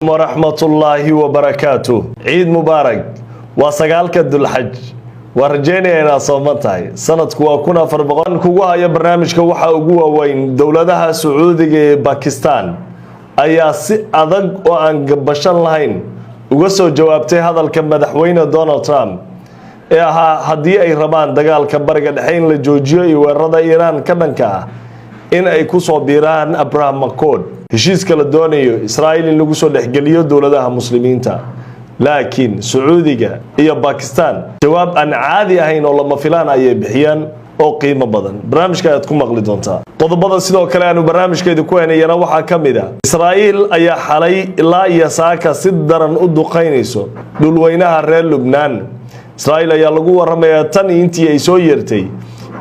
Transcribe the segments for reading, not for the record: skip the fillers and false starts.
ورحمة الله وبركاته عيد مبارك وسقالك الحج ورجينا إلى صومتها سنة كنا فربقان كوها يا برنامج كوها وجوا وين دولتها سعودية باكستان أي أدق وأن بشر لهين وقصوا جوابته هذا الكم مدحوين دونالد ترامب هدي أي ربان دقال كبرق الحين لجوجيا ورد إيران كذا إن أي كوسو بيران أبراهام مكود هشيس كلا دونيو إسرائيل اللي قصوا لحجليو دولتها مسلمين تا لكن سعودية هي باكستان جواب أن عادي هين والله ما فلان أي بحيان أو قيمة بدن برنامج كده تكون مغلطون تا طب سيدو كلام برنامج كده كوين ينوحها كمدا إسرائيل أي حالي لا يساك صدرا أدو قينيسو دول وينها الرئيل لبنان إسرائيل أي لقوة رمية تاني انتي يسو يرتي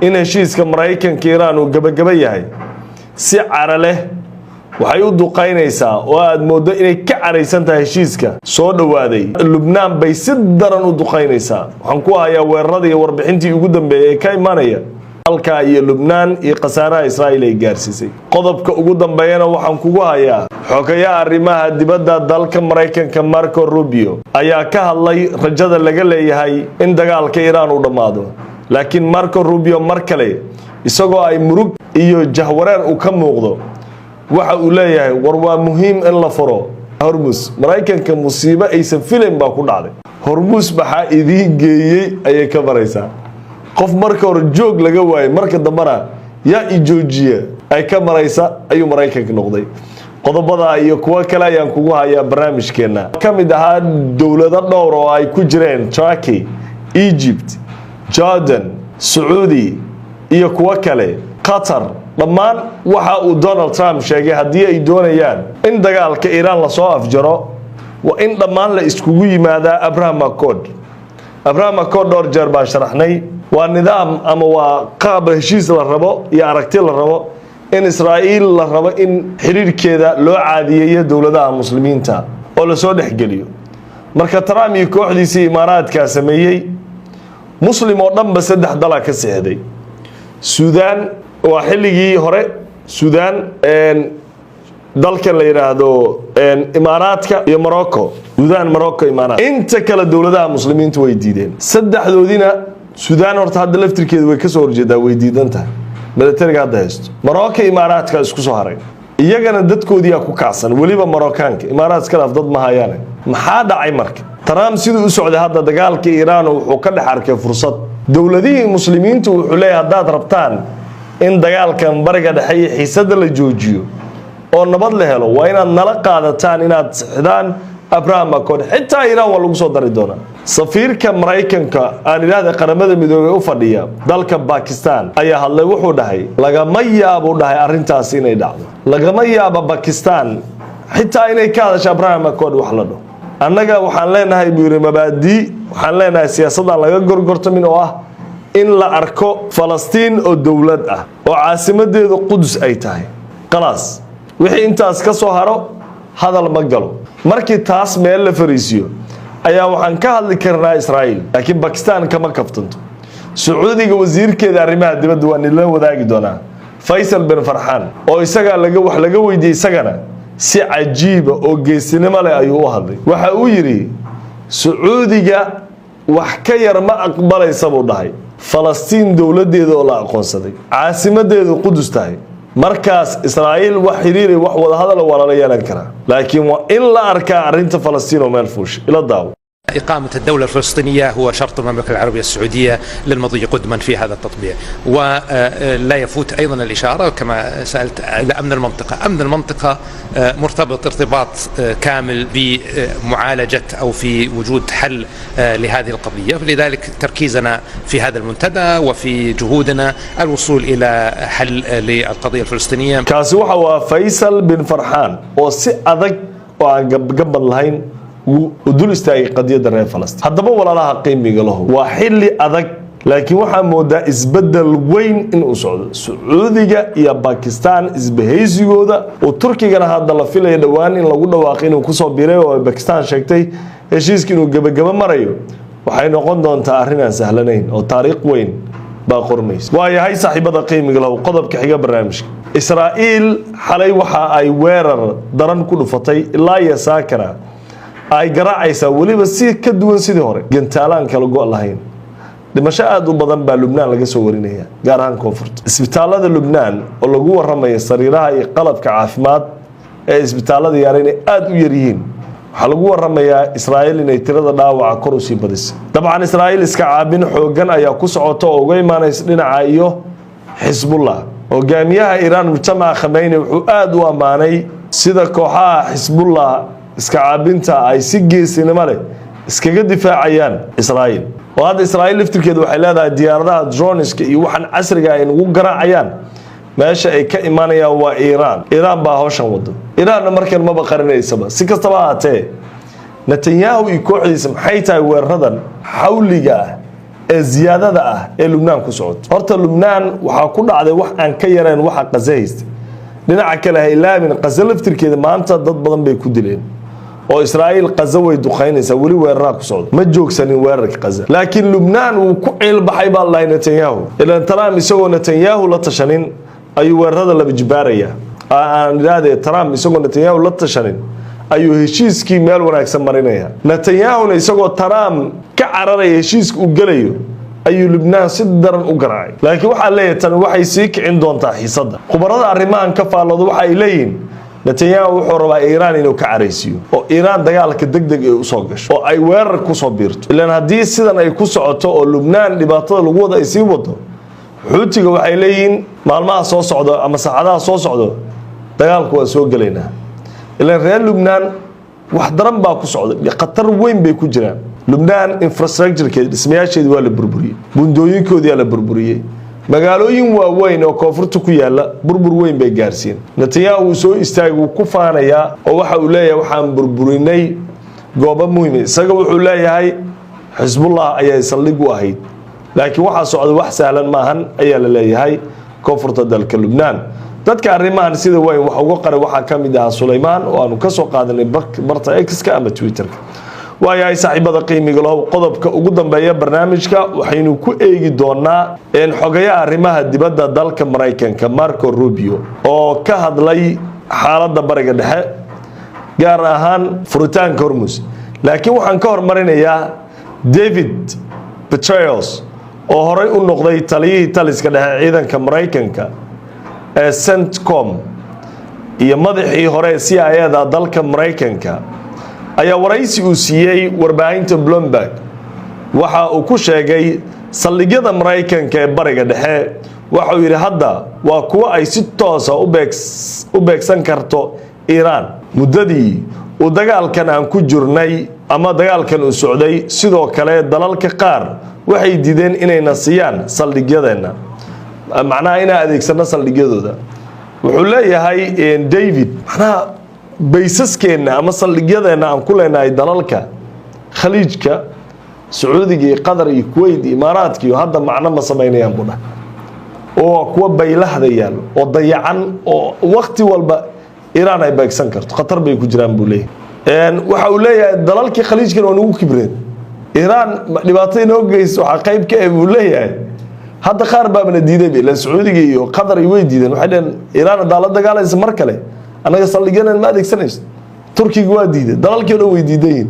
إن هشيس كمرايكن كيران وقبقبية هاي سعر له waxay u duqaynaysaa oo aad moodo inay ka careysantaa heshiiska soo dhawaaday Lubnaan bay si daran u duqaynaysaa waxaan ku hayaa weeraradii warbixintii ugu dambeeyay ka imanaya halka iyo Lubnaan iyo qasaaraha Israa'iil ay gaarsiisay qodobka ugu dambeeyana waxaan kugu hayaa xogayaha arrimaha dibadda dalka Mareykanka Marco Rubio ayaa ka hadlay rajada laga leeyahay in dagaalka Iran uu dhamaado laakiin Marco Rubio mar kale isagoo ay murug iyo jahwareer u ka muuqdo waxa uu leeyahay war waa muhiim in la furo Hormuz Mareykanka musiibo aysan filim baa ku dhacday Hormuz waxa idin geeyay ayay ka baraysaa qof marka hore joog laga waayay marka dambana yaa ijoojiya ay ka maraysa ayuu Mareykanka noqday qodobada iyo kuwa kale ayaan kugu hayaa barnaamijkeena kamid ahaa dawlado dhowr oo ay ku jireen Turkey Egypt Jordan Saudi iyo kuwa kale Qatar dhammaan waxa uu Donald Trump sheegay hadii ay doonayaan in dagaalka Iran la soo afjaro waa in dhammaan la iskugu yimaada Abraham Accord door jeer baa sharaxnay waa nidaam ama waa qaab heshiis la rabo iyo aragti la rabo in Israa'iil la rabo in xiriirkeeda loo caadiyeeyo dawladaha muslimiinta oo la soo dhaxgeliyo marka Trump iyo kooxdiisa Imaaraadka sameeyay muslim oo dhanba saddex dal ka saxday Suudaan وحلقي هراء السودان دالك اللي يراهدو إماراتك يا موروكو السودان موروكو إمارات أنت كلا دولة ده مسلمين تويدين صدق حدودنا السودان ورتحد لفتر كده ويكسر جدا ويدين أنت بدأ ترجع دهست موروكو إمارات كاسكو سهرين يجنا دتكو دي أكو كاسن وليبا موروكانك إمارات كلا أفضل مهايانة محاد عمرك ترام سيدو السعودي هذا دجال كإيران وكل حركة فرصة دولة دي مسلمين وحليها داد ربطان in dagaalkan bariga dhaxay xiisada la joojiyo oo nabad la helo waa inaad nala qaadataan inaad saxdaan Abraham Accord xitaa Iran waa lagu soo dari doonaa safiirka Mareykanka aan ilaahay qaramada midoobay u fadhiya dalka Pakistan ayaa hadlay wuxuu dhahay lagama yaabo dhahay arintaas inay dhacdo lagama yaabo Pakistan xitaa inay ka hadasho Abraham Accord wax la dhaho annaga waxaan leenahay buuri mabaadi waxaan leenahay siyaasadda laga gorgortamin oo ah in la arko Falastiin oo dawlad ah oo caasimadeedu Quds ay tahay qalaas wixii intaas ka soo haro hadal ma galo markii taas meel la fariisiyo ayaa waxaan ka hadli karnaa Israa'iil laakiin Pakistan kama kaftanto Sacuudiga wasiirkeeda arrimaha dibadda waa in la wadaagi doonaa Faisal bin Farhan oo isaga wax laga weydiiyay isagana si cajiib oo geesinimo leh ayuu u hadlay waxa uu yiri Sacuudiga wax ka yar ma aqbalaysa buu dhahay Falastiin dawladeeda oo la aqoonsaday caasimadeedu Qudus tahay markaas Israa'iil wax xiriir wax wada hadal wala la yeelan kara laakiin waa in la arkaa arinta Falastiin oo meel fuush ila daaw إقامة الدولة الفلسطينية هو شرط المملكة العربية السعودية للمضي قدما في هذا التطبيع ولا يفوت أيضا الإشارة كما سألت على أمن المنطقة مرتبط ارتباط كامل بمعالجة أو في وجود حل لهذه القضية فلذلك تركيزنا في هذا المنتدى وفي جهودنا الوصول إلى حل للقضية الفلسطينية كاسوحة وفيصل بن فرحان وسأذك وقبل لهين ودول استاغي قضيه reer Falastiin hadaba walaalaha qiimiga lahu waa xilli adag laakiin waxa moodaa isbedel weyn in uu socdo Sacuudiga iyo Pakistan isbahaysigooda oo Turkigana hadda la filayo dhawaan in lagu dhawaaqo inuu ku soo biiray oo Pakistan sheegtay heshiiskii inuu gabagaba marayo waxay noqon doontaa arrin aan sahlanayn oo taariikh weyn baa qormaysa waa yahay saaxiibada qiimiga lahu qodobka xiga barnaamijka Israa'iil xalay waxa ay weerar daran ku dhufatay ilaa iyo saakana ay garaacaysaa waliba si ka duwan sidii hore gantaalaan kala go' lahayn dhimasho aad u badan baa Lubnaan laga soo warinaya gaar ahaan koonfurta isbitaalada Lubnaan oo lagu waramayo sariiraha iyo qalabka caafimaad ee isbitaalada yareyn aad u yar yihiin waxa lagu waramayaa Israa'iil inay tirada dhaawaca kor u sii badisay dabcan Israa'iil iska caabin xoogan ayaa ku socota oo uga imaanaysa dhinaca iyo Hezbollah hogaamiyaha Iran Mujtamac Khamenei wuxuu aad u amaanay sida kooxaha Hezbollah iska caabinta ay si geesinimo leh iskaga difaacayaan Israa'iil oo hadda Israa'iil laftirkeedu waxay leedahay diyaaradaha droneska iyo waxan casriga ay ugu garaacayaan meesha ay ka imaanayaan waa Iran baa hawshan wado Iran markan ma baqarinaysaba si kastaba ahaatee Netanyahu iyo kooxdiisa maxay tahay weeraradan xawliga ee ziyaadada ah ee Lubnaan ku socdo horta Lubnaan waxa ku dhacday wax aan ka yareen waxa qasayst dhinaca kale Haylaamin qasal laftirkeeda maanta dad badan bay ku dileen oo Israa'iil qaza way duqeynaysaa wali weerar ku socdo ma joogsanin weerarka qaza laakiin Lubnaan uu ku cilbaxay baa Allah Netanyahu ilaa Trump isagoo Netanyahu la tashanin ayuu weerarada la jibaaraya aan iraade Trump isagoo Netanyahu la tashanin ayuu heshiiskii meel wanaagsan marinaya Netanyahu isagoo Trump ka cararaya heshiiska uu galayo ayuu Lubnaan si daran u garaacay laakiin waxa leeyahay tan waxay sii kicin doontaa xiisadda khubarada arrimahan ka faaloodo waxa ay leeyihiin Netanyahu wuxuu rabaa Iran inuu ka careysiyo oo Iran dagaalka degdeg ah u soo gasho oo ay weerar ku soo biirto ilaan hadii sidan ay ku socoto oo Lubnaan dhibaatada lagu wada ay sii wado xuutiga waxay leeyihiin maalmaha soo socdo ama saacadaha soo socdo dagaalku waa soo galeynaa ilaan reer Lubnaan wax daran baa ku socda khatar weyn bay ku jiraan Lubnaan infrastructure-keeda dhismayaasheedu waa la burburiyay bundooyinkoodii la burburiyay magaalooyin waaweyn oo koonfurta ku yaala burbur weyn bay gaarsiin Netanyahu soo istaagay ku faanaya oo waxa uu leeyahay waxaan burburinay goobo muhiim ah isaga wuxuu leeyahay Hezbollah ayaa saldhig u ahayd laakiin waxa socda wax sahlan maahan ayaa la leeyahay koonfurta dalka Lubnaan dadka arrimahan sida weyn wax uga qaray waxa kamid ah Suleymaan oo aanu ka soo qaadanay barta X-ka ama Twitter-ka waayahay saaxiibada qiimiga leh qodobka ugu dambeeya barnaamijka waxaynu ku eegi doonaa in xogayaha arrimaha dibadda dalka Mareykanka Marco Rubio oo ka hadlay xaaladda bariga dhexe gaar ahaan furitaanka Hormuz laakiin waxaan ka hormarinayaa David Petraeus oo horay u noqday taliyihii taliska dhexe ciidanka Mareykanka ee CENTCOM iyo madaxii hore ee CIA-da dalka Mareykanka ayaa waraysi uu siiyay warbaahinta Bloomberg waxa uu ku sheegay saldhigyada Mareykanka ee bariga dhexe waxa uu yiri hadda waa kuwa ay si toos ah u beegsan karto Iran muddadii uu dagaalkan aan ku jirnay ama dagaalkan uu socday sidoo kale dalalka qaar waxay diideen inay nasiyaan saldhigyadeena macnaha inay adeegsano saldhigyadooda wuxuu leeyahay David macnaha baysaskeena ama saldhigyadeena aan ku leenahay dalalka khaliijka Sacuudiga iyo Qatar iyo Kuwait iyo Imaaraadka iyo hadda macna ma sameynayaan buda oo kuwa baylahdayaan oo dayacan oo waqti walba Iran ay beegsan karto khatar bay ku jiraan buu leeyahay waxa uu leeyahay dalalkii khaliijkan oo ugu kibreen Iran dhibaato inoo geyso waxa qayb ka ah buu leeyahay hadda qaar baabna diiday ilaa Sacuudiga iyo Qatar ay way diideen waxay dheen Iran daalad dagaalaysa mar kale anaga saldhigyada ma adeegsanayso Turkiga waa diiday dalalkii oo way diideen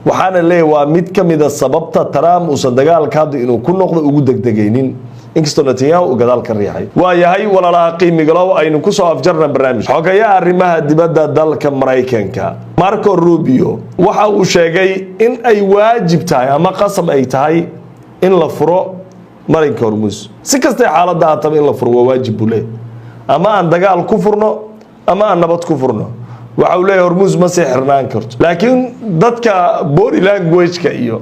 waxaana leeyahay waa mid kamid ah sababta Trump uu dagaalka hadda inuu ku noqdo ugu degdegaynin inkastoo Netanyahu uu gadaal ka riixay waayahay walaalaha qiimiga leh aynu ku soo afjarna barnaamij xogayaha arrimaha dibadda dalka Mareykanka Marco Rubio waxa uu sheegay in ay waajib tahay ama qasab ay tahay in la furo marinka Hormuz si kasta xaaladda atab in la furo waa waajib buu leeyahay ama aan dagaal ku furno ama aan nabad ku furno waxa uu leeyahay Hormuz ma sii xirnaan karto laakiin dadka body language-ka iyo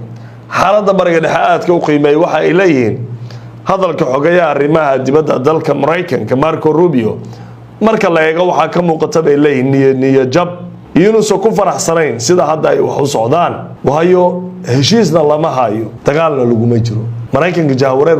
xaaladda bariga dhexe aadka u qiimeeyay waxa ay leeyihiin hadalka xogayaha arrimaha dibadda dalka Mareykanka Marco Rubio marka la eego waxa ka muuqata bay leeyihiin niyad jab inuu soo ku faraxsanayn sida hadda ay wax u socdaan waayo heshiisna lama hayo dagaalna lagu ma jiro Mareykanka jahwareer